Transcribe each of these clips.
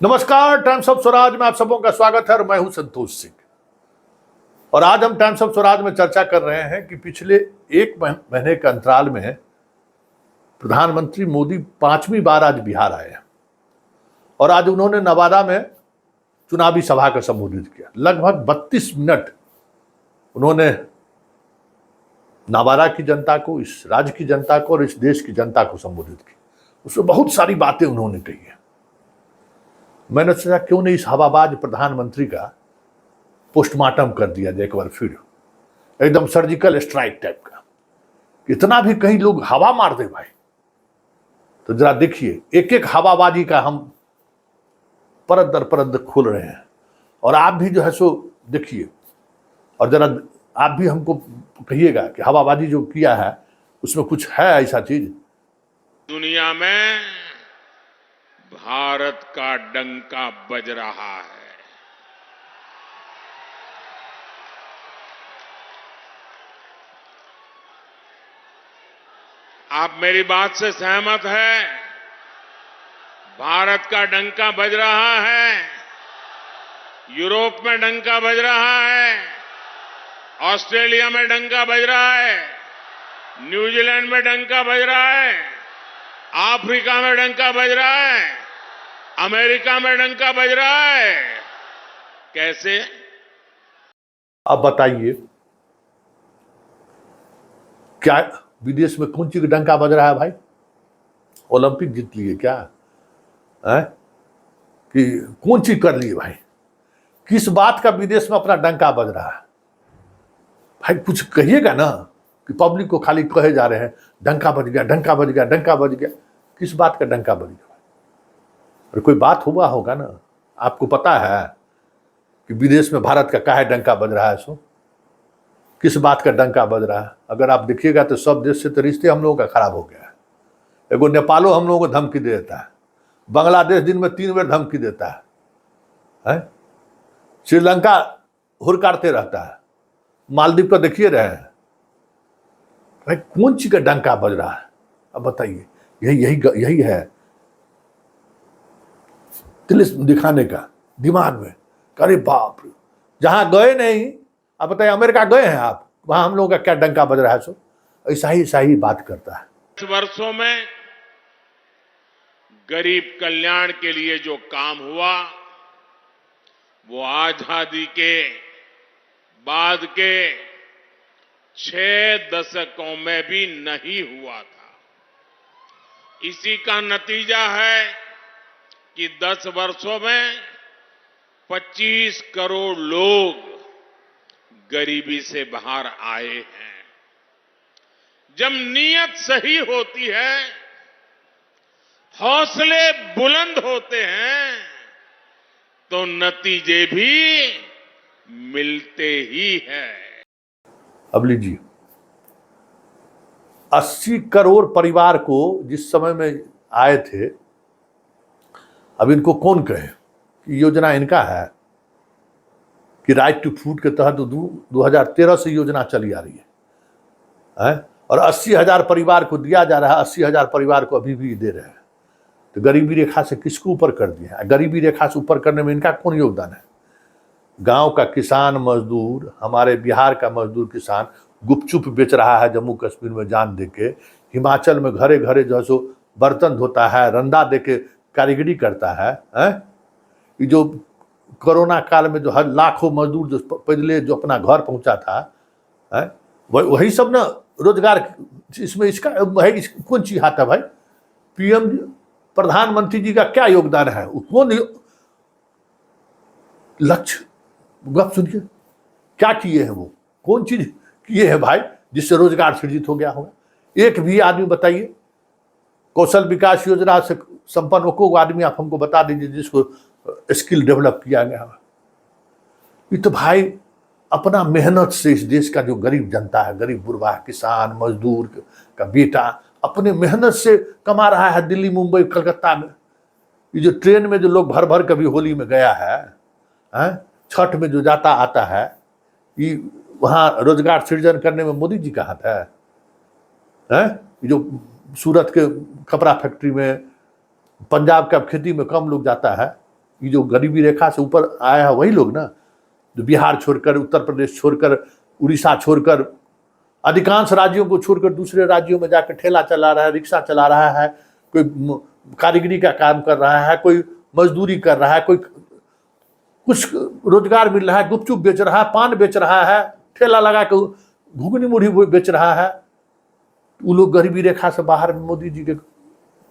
नमस्कार, times of Swaraj में आप सबों का स्वागत है और मैं हूं संतोष सिंह। और आज हम टाइम्स ऑफ स्वराज में चर्चा कर रहे हैं कि पिछले एक महीने के अंतराल में प्रधानमंत्री मोदी 5वीं बार आज बिहार आए हैं और आज उन्होंने नवादा में चुनावी सभा को संबोधित किया। लगभग 32 मिनट उन्होंने नवादा की जनता को, इस राज्य की जनता को और इस देश की जनता को संबोधित किया। उसमें बहुत सारी बातें उन्होंने कही हैं। मैंने सोचा क्यों नहीं इस हवाबाज प्रधानमंत्री का पोस्टमार्टम कर दिया जाए एक बार फिर, एकदम सर्जिकल स्ट्राइक टाइप का। इतना भी कहीं लोग हवा मार दे भाई, तो जरा देखिए, एक एक हवाबाजी का हम परत दर परत खोल रहे हैं और आप भी जो है सो देखिए और जरा आप भी हमको कहिएगा कि हवाबाजी जो किया है उसमें कुछ है ऐसा चीज। दुनिया में भारत का डंका बज रहा है। आप मेरी बात से सहमत हैं? भारत का डंका बज रहा है। यूरोप में डंका बज रहा है, ऑस्ट्रेलिया में डंका बज रहा है, न्यूजीलैंड में डंका बज रहा है, अफ्रीका में डंका बज रहा है, अमेरिका में डंका बज रहा है। कैसे? अब बताइए, क्या विदेश में कौन चीज का डंका बज रहा है भाई? ओलंपिक जीत लिए क्या है कि कौन चीज कर लिए भाई? किस बात का विदेश में अपना डंका बज रहा है भाई? कुछ कहिएगा ना कि पब्लिक को खाली कहे जा रहे हैं डंका बज गया, डंका बज गया, डंका बज गया। किस बात का डंका बज गया? और कोई बात हुआ होगा ना, आपको पता है कि विदेश में भारत का काहे डंका बज रहा है? सो किस बात का डंका बज रहा है? अगर आप देखिएगा तो सब देश से तो रिश्ते हम लोगों का खराब हो गया है। एगो नेपालो हम लोगों को धमकी दे देता है, बांग्लादेश दिन में 3 बार धमकी देता है? श्रीलंका हुरकारते रहता है, मालदीव को देखिए रहे हैं भाई। कौन चीज का डंका बज रहा है? अब बताइए। यही है तिलिस्म दिखाने का दिमाग में। अरे बाप रे, जहां गए नहीं, अब बताइए अमेरिका गए हैं आप, वहां हम लोगों का क्या डंका बज रहा है? सो ऐसा ही बात करता है। 10 वर्षों में गरीब कल्याण के लिए जो काम हुआ वो आजादी के बाद के 6 दशकों में भी नहीं हुआ था। इसी का नतीजा है कि 10 वर्षों में 25 करोड़ लोग गरीबी से बाहर आए हैं। जब नीयत सही होती है, हौसले बुलंद होते हैं, तो नतीजे भी मिलते ही हैं। अब लीजिए, 80 करोड़ परिवार को जिस समय में आए थे, अब इनको कौन कहे कि योजना इनका है कि राइट टू फूड के तहत 2013 से योजना चली आ रही है और 80,000 परिवार को दिया जा रहा है। 80,000 परिवार को अभी भी दे रहे हैं। तो गरीबी रेखा से किसको ऊपर कर दिया है? गरीबी रेखा से ऊपर करने में इनका कौन योगदान है? गांव का किसान मजदूर, हमारे बिहार का मजदूर किसान गुपचुप बेच रहा है जम्मू कश्मीर में जान देके। हिमाचल में घरे घरे जो है सो बर्तन धोता है, रंदा देके कारीगरी करता है। ये जो कोरोना काल में जो हर लाखों मजदूर जो पहले जो अपना घर पहुंचा था, वही सब ना रोजगार। इसमें इसका कौन चीज आता है भाई? पीएम प्रधानमंत्री जी का क्या योगदान है? कौन लक्ष्य गप सुनिए, क्या किए हैं वो? कौन चीज किए हैं भाई जिससे रोजगार सृजित हो गया होगा? एक भी आदमी बताइए। कौशल विकास योजना से संपन्न को आदमी आप हमको बता दीजिए जिसको स्किल डेवलप किया गया। ये तो भाई अपना मेहनत से इस देश का जो गरीब जनता है, गरीब बुरबा किसान मजदूर का बेटा अपने मेहनत से कमा रहा है। दिल्ली, मुंबई, कलकत्ता में ये जो ट्रेन में जो लोग भर भर कभी होली में गया है, छठ में जो जाता आता है, ये वहाँ रोजगार सृजन करने में मोदी जी का हाथ है? जो सूरत के कपड़ा फैक्ट्री में, पंजाब का खेती में कम लोग जाता है, ये जो गरीबी रेखा से ऊपर आया है वही लोग ना, जो बिहार छोड़कर, उत्तर प्रदेश छोड़कर, उड़ीसा छोड़कर, अधिकांश राज्यों को छोड़कर दूसरे राज्यों में जाकर ठेला चला रहा है, रिक्शा चला रहा है, कोई कारीगरी का काम कर रहा है, कोई मजदूरी कर रहा है, कोई कुछ रोजगार मिल रहा है, गुपचुप बेच रहा है, पान बेच रहा है, ठेला लगा के घुगनी मुढ़ी बेच रहा है। वो लोग गरीबी रेखा से बाहर मोदी जी के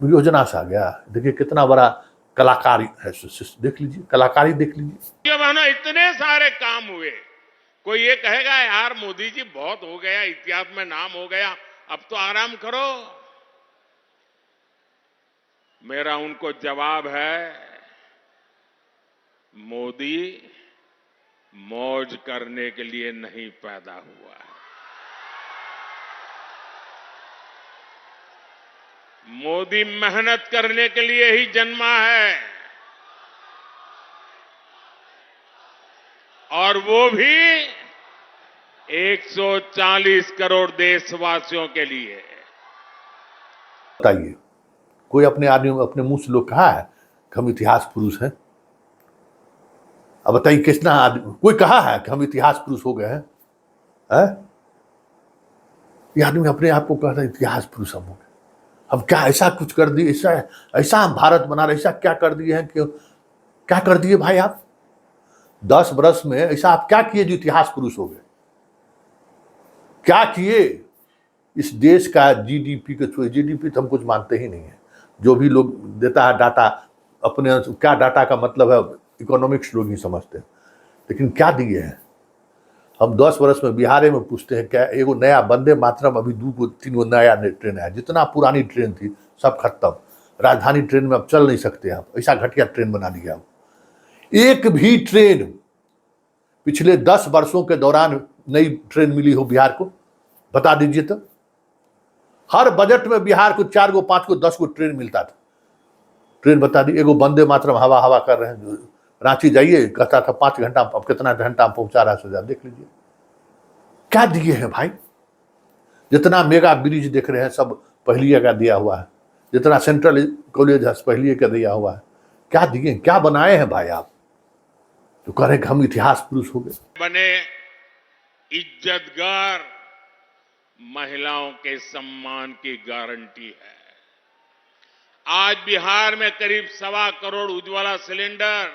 योजना से आ गया। देखिए कितना बड़ा कलाकारी है, देख लीजिए, कलाकारी देख लीजिए। जब है ना इतने सारे काम हुए, कोई ये कहेगा यार मोदी जी बहुत हो गया, इतिहास में नाम हो गया, अब तो आराम करो। मेरा उनको जवाब है, मोदी मौज करने के लिए नहीं पैदा हुआ है, मोदी मेहनत करने के लिए ही जन्मा है, और वो भी 140 करोड़ देशवासियों के लिए। बताइए, कोई अपने आदमी अपने मुंह से लोग कहा है कि हम इतिहास पुरुष हैं? अब बताइए कितना आदमी, कोई कहा है कि हम इतिहास पुरुष हो गए हैं? ये आदमी अपने आप को कहता है इतिहास पुरुष हम हो गए। हम क्या ऐसा कुछ कर दिए, ऐसा हम भारत बना रहे, ऐसा क्या कर दिए हैं कि क्या कर दिए भाई आप? 10 वर्ष में ऐसा आप क्या किए जो इतिहास पुरुष हो गए? क्या किए? इस देश का जीडीपी के थ्रू, जीडीपी तो हम कुछ मानते ही नहीं है, जो भी लोग देता है डाटा अपने, क्या डाटा का मतलब है इकोनॉमिक्स लोग ही समझते हैं, लेकिन क्या दिए हैं हम? 10 वर्ष में बिहार में पूछते हैं क्या एगो नया वंदे मातरम, अभी 2-3 नया ट्रेन है, जितना पुरानी ट्रेन थी सब खत्म। राजधानी ट्रेन में अब चल नहीं सकते आप, ऐसा घटिया ट्रेन बना दिया। एक भी ट्रेन पिछले 10 वर्षों के दौरान नई ट्रेन मिली हो बिहार को? बता दीजिए तो। हर बजट में बिहार को 4 गो 5 गो 10 गो ट्रेन मिलता था। ट्रेन बता दी, एगो वंदे मातरम हवा हवा कर रहे हैं, रांची जाइए कहता था 5 घंटा, अब कितना घंटा पहुंचा रहा है सोचा, देख लीजिए क्या दिए हैं भाई। जितना मेगा ब्रिज देख रहे हैं सब पहलिए का दिया हुआ है, जितना सेंट्रल कॉलेज है पहलिए का दिया हुआ है। क्या दिए, क्या बनाए हैं भाई आप तो कह रहे हैं कि हम इतिहास पुरुष हो गए? बने इज्जतगार, महिलाओं के सम्मान की गारंटी है। आज बिहार में करीब 1.25 करोड़ उज्ज्वला सिलेंडर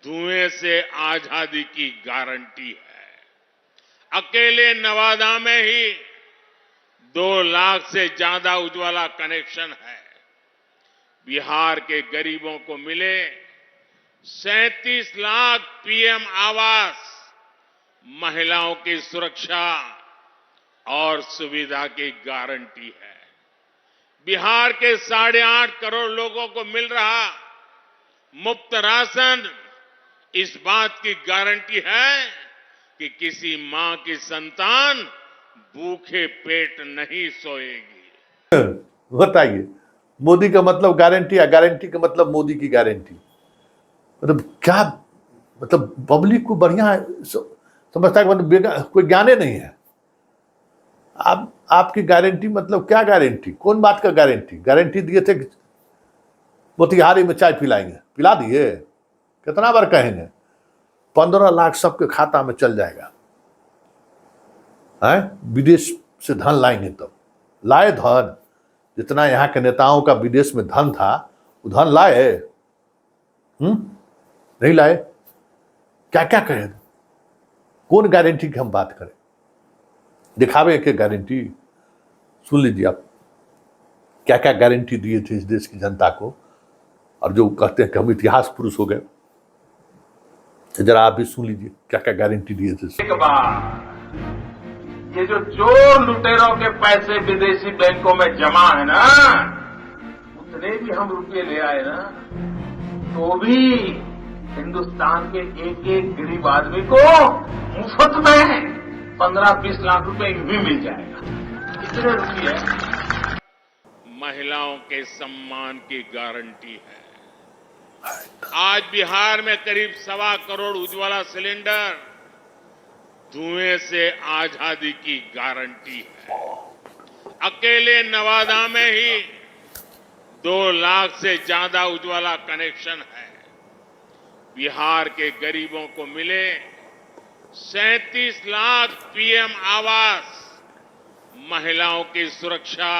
धुएं से आजादी की गारंटी है। अकेले नवादा में ही 2 लाख से ज्यादा उज्ज्वला कनेक्शन है। बिहार के गरीबों को मिले 37 लाख पीएम आवास, महिलाओं की सुरक्षा और सुविधा की गारंटी है। बिहार के 8.5 करोड़ लोगों को मिल रहा मुफ्त राशन इस बात की गारंटी है कि किसी मां की संतान भूखे पेट नहीं सोएगी। बताइए, मोदी का मतलब गारंटी या गारंटी का मतलब मोदी की गारंटी? मतलब क्या, मतलब पब्लिक को बढ़िया समझता है, मतलब कोई ज्ञाने नहीं है। आपकी गारंटी मतलब क्या गारंटी? कौन बात का गारंटी? गारंटी दिए थे मोतिहारी में चाय पिलाएंगे, पिला दिए? कितना बार कहेंगे? 15 लाख सबके खाता में चल जाएगा है, विदेश से धन लाएंगे तब। लाए धन? जितना यहाँ के नेताओं का विदेश में धन था वो धन लाए? नहीं लाए। क्या क्या कहें? कौन गारंटी की हम बात करें? दिखावे के गारंटी? सुन लीजिए आप क्या क्या गारंटी दिए थे इस देश की जनता को, और जो कहते हैं कि हम इतिहास पुरुष हो गए, जरा आप भी सुन लीजिए क्या क्या गारंटी दिए थे। एक बार ये जो चोर लुटेरों के पैसे विदेशी बैंकों में जमा है ना, उतने भी हम रुपये ले आए ना, तो भी हिंदुस्तान के एक गरीब आदमी को मुफ्त में 15-20 लाख रुपए भी मिल जाएगा। इतने रुपये महिलाओं के सम्मान की गारंटी है। आज बिहार में करीब 1.25 करोड़ उज्ज्वला सिलेंडर धुएं से आजादी की गारंटी है। अकेले नवादा में ही 2 लाख से ज्यादा उज्ज्वला कनेक्शन है। बिहार के गरीबों को मिले 37 लाख पीएम आवास, महिलाओं की सुरक्षा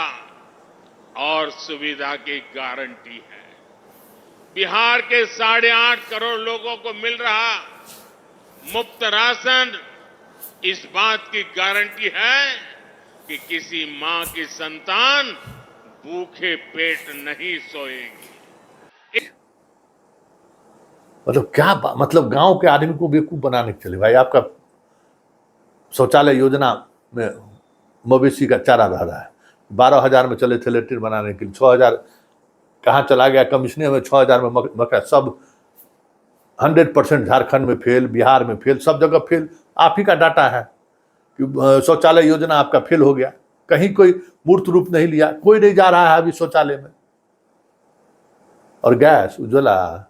और सुविधा की गारंटी है। बिहार के 8.5 करोड़ लोगों को मिल रहा मुफ्त राशन इस बात की गारंटी है कि किसी मां की संतान भूखे पेट नहीं सोएगी। मतलब क्या मतलब गांव के आदमी को बेवकूफ बनाने के चले भाई। आपका शौचालय योजना में मवेशी का चारा रह रहा है, 12,000 में चले थे लेट्रिन बनाने के लिए, 6,000 कहाँ चला गया कमिश्नर में, 6,000 में मका, सब 100% झारखंड में फेल, बिहार में फेल, सब जगह फेल। आप ही का डाटा है कि शौचालय योजना आपका फेल हो गया, कहीं कोई मूर्त रूप नहीं लिया, कोई नहीं जा रहा है अभी शौचालय में। और गैस उज्ज्वला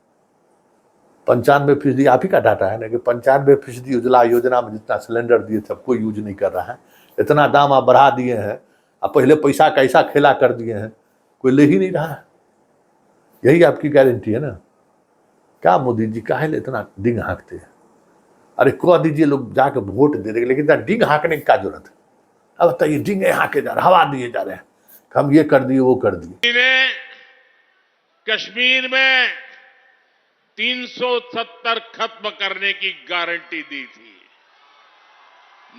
95% आप ही का डाटा है ना कि 95% उज्ज्वला योजना में जितना सिलेंडर दिए थे कोई यूज नहीं कर रहा है। इतना दाम आप बढ़ा दिए हैं, आप पहले पैसा कैसा खेला कर दिए हैं, कोई ले ही नहीं रहा है। यही आपकी गारंटी है ना। क्या मोदी जी काहे इतना डिंग हाँकते हैं? अरे कह दीजिए लोग जाके वोट दे देंगे, लेकिन इतना डिंग हाँकने की क्या जरूरत है? अब बताइए, डिंग हाँके जा रहे, हवा दिए जा रहे हैं, हम ये कर दिए वो कर दिए। कश्मीर में 370 खत्म करने की गारंटी दी थी।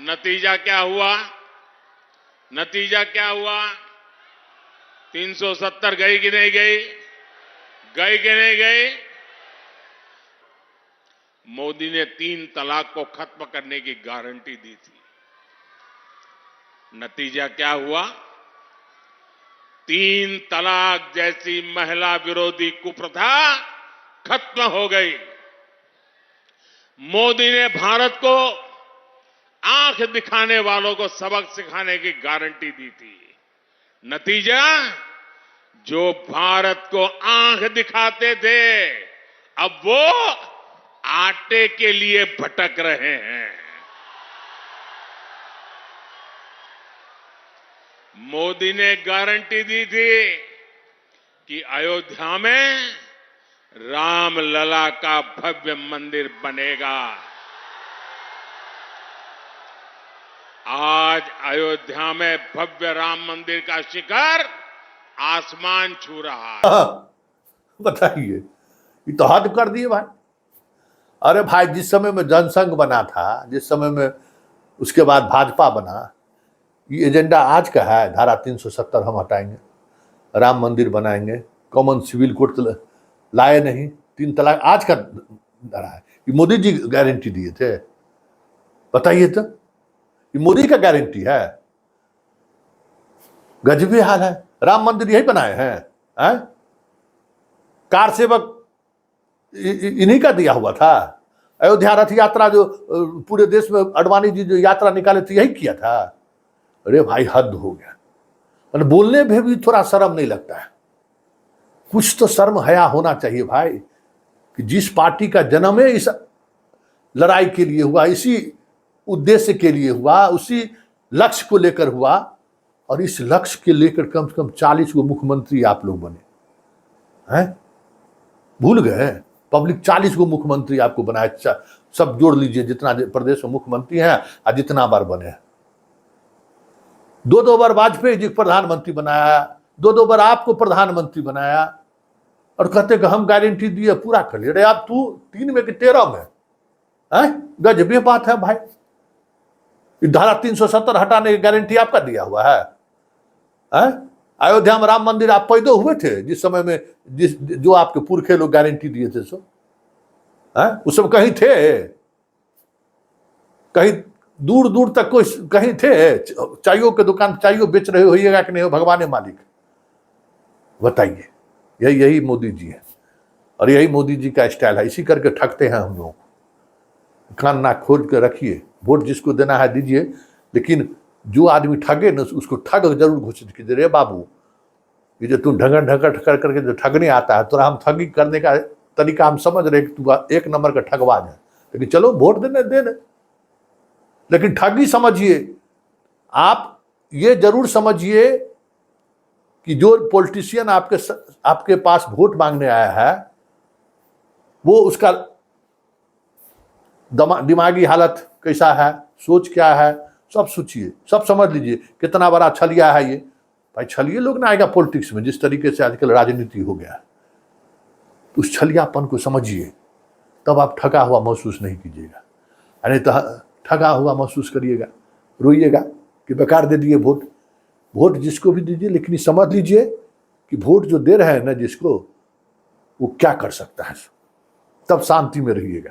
नतीजा क्या हुआ? 370 गई कि नहीं गई? गई कि नहीं गई? मोदी ने 3 तलाक को खत्म करने की गारंटी दी थी। नतीजा क्या हुआ? 3 तलाक जैसी महिला विरोधी कुप्रथा खत्म हो गई। मोदी ने भारत को आंख दिखाने वालों को सबक सिखाने की गारंटी दी थी। नतीजा, जो भारत को आंख दिखाते थे अब वो आटे के लिए भटक रहे हैं। मोदी ने गारंटी दी थी कि अयोध्या में रामलला का भव्य मंदिर बनेगा। आज अयोध्या में भव्य राम मंदिर का शिखर आसमान छू रहा है। बताइए, ये तो हद कर दिए भाई। अरे भाई, जिस समय में जनसंघ बना था, जिस समय में उसके बाद भाजपा बना, ये एजेंडा आज का है। धारा 370 हम हटाएंगे, राम मंदिर बनाएंगे, कॉमन सिविल कोड लाए नहीं, 3 तलाक आज का धारा है। ये मोदी जी गारंटी दिए थे? बताइए तो, ये मोदी का गारंटी है? गजबी हाल है। राम मंदिर यही बनाए हैं? कार सेवक इन्हीं का दिया हुआ था। अयोध्या रथ यात्रा जो पूरे देश में अडवाणी जी जो यात्रा निकाले थे, यही किया था। अरे भाई, हद हो गया। मतलब बोलने में भी थोड़ा शर्म नहीं लगता है। कुछ तो शर्म हया होना चाहिए भाई, कि जिस पार्टी का जन्म है इस लड़ाई के लिए हुआ, इसी उद्देश्य के लिए हुआ, उसी लक्ष्य को लेकर हुआ, और इस लक्ष्य के लेकर कम से कम 40 को मुख्यमंत्री आप लोग बने हैं। भूल गए? पब्लिक 40 को मुख्यमंत्री आपको बनाया। सब जोड़ लीजिए जितना प्रदेश में मुख्यमंत्री हैं और जितना बार बने हैं। 2 बार वाजपेयी जी प्रधानमंत्री बनाया, 2 बार आपको प्रधानमंत्री बनाया, और कहते कि हम गारंटी दिए पूरा कर लिए। अरे आप तू 3 में कि 13 में है? गजबी बात है भाई। धारा 370 हटाने की गारंटी आपका दिया हुआ है? अयोध्या में राम मंदिर आप पैदा हुए थे जिस समय में, जो आपके पुरखे लोग गारंटी दिए थे, सो उस समय कहीं थे? कहीं दूर दूर तक कोई कहीं थे? चाइयों के दुकान चाइयों बेच रहे होइएगा कि नहीं हो, भगवान मालिक बताइए। यही मोदी जी है, और यही मोदी जी का स्टाइल है। इसी करके ठगते हैं हम लोग। कान नाक खोल के रखिए, वोट जिसको देना है दीजिए, लेकिन जो आदमी ठगे न उसको ठग जरूर घोषित कीजिए। रे बाबू, ये जो तुम ढकर करके जो ठगने आता है, तो हम ठगी करने का तरीका हम समझ रहे कि तू 1 नंबर का ठगबाज है, लेकिन चलो वोट देने, लेकिन ठगी समझिए। आप ये जरूर समझिए कि जो पॉलिटिशियन आपके पास वोट मांगने आया है, वो उसका दिमागी हालत कैसा है, सोच क्या है, सब सोचिए, सब समझ लीजिए कितना बड़ा छलिया है ये। भाई छलिए लोग ना आएगा पॉलिटिक्स में, जिस तरीके से आजकल राजनीति हो गया है। तो उस छलियापन को समझिए, तब आप ठगा हुआ महसूस नहीं कीजिएगा। अरे तो ठगा हुआ महसूस करिएगा, रोइएगा कि बेकार दे दिए वोट। वोट जिसको भी दीजिए, लेकिन समझ लीजिए कि वोट जो दे रहे हैं ना जिसको, वो क्या कर सकता है, तब शांति में रहिएगा।